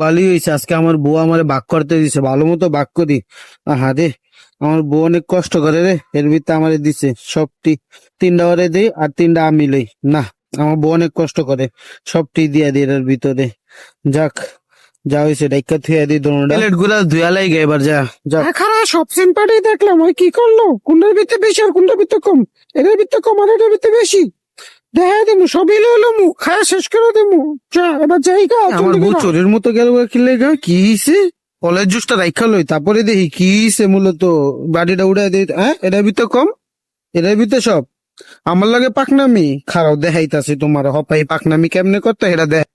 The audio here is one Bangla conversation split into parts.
ভালোই হয়েছে, আজকে আমার বউ আমারে ভাগ করতে দিছে, ভালো মতো ভাগ করি। আহা রে, আমার বউ অনেক কষ্ট করে রে, এর ভিতরে আমারে দিছে সবটি। 3টা ওরে দেই আর 3টা আমি লই। না, আমার বউ অনেক কষ্ট করে, সবটি দিয়া দিই এর ভিতরে। যাক, যা হয়েছে ডাইকা থুয়া দিই দোনোটা। প্লেট গুলা ধুয়া লাগে এবার, যা যা। খারাপ সব সিম্পাটি দেখলাম, ওই কি করলো, কোনটার ভিতরে বেশি আর কোনটার ভিতরে কম, এটার ভিতরে কম আর এটার ভিতরে বেশি। দেখা দেবো সবই লইলো মু খায়া শেষ করে দেবো। যা এবার জায়গা আমার বউ চোরের মতো গেল কি লেগা, কি হইছে? কলের জুসটা রাইখা লই, তারপরে দেখি কি হইছে। মূলত বাড়িটা উড়াই দিই। হ্যাঁ, এটার ভিতরে কম, এটার ভিতরে সব। আমার লাগে পাকনামি খারাপ দেখাইতাছি তোমার, হপাই পাকনামি কেমনে করতে এটা দেখ।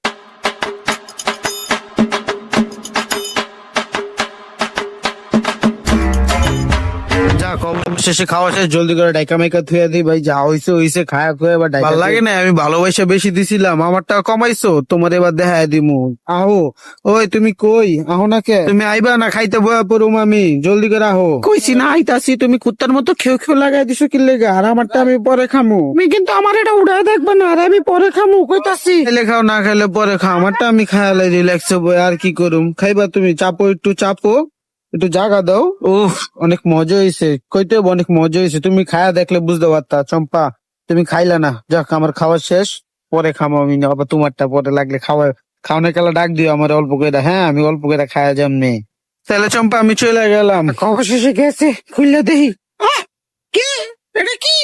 যাক, অবশেষে খাওয়া শেষ, জলদি করে ডাইকা মাইকা থুয়া দিই ভাই, যা হইছে হইছে, খায়া খুয়া এবার ডাইকা। ভাল লাগে না, আমি ভালোবাসা বেশি দিছিলাম, আমার টাকা কমাইছো, তোমার এবার দেখাই দিমু। আহো, ওই তুমি কই আহো না কে? তুমি আইবা না, খাইতে বয়া পড়ুম আমি, জলদি করে আহো। কইছি না আইতাছি, তুমি কুত্তার মতো খেউ খেউ লাগাই দিছো কি লেগা, আর আমারটা আমি পরে খামু। তুমি কিন্তু আমার এটা উড়াই দেখবে না, আর আমি পরে খামু কইতাছি। খাইলে খাও, না খাইলে পরে খাও, আমারটা আমি খায়ালাই রিল্যাক্স হবো, আর কি করুম। খাইবা তুমি, চাপো একটু চাপো, একটু জাগা দাও। উফ, অনেক মজা হয়েছে, কইতে হবে অনেক মজা হয়েছে, তুমি খায়া দেখলে বুঝতে পারতা। চম্পা, তুমি খাইলা না, যাক আমার খাওয়া শেষ, পরে খামো আমি, আবার তোমারটা পরে লাগলে খাওয়া খাওয়ানোর কালা ডাক দিও আমার অল্প করে। হ্যাঁ, আমি অল্প করে খায়া যামনি। তাহলে চম্পা আমি চলে গেলাম। অবশেষে গেছে, খুললে দেহি। কি এটা কি?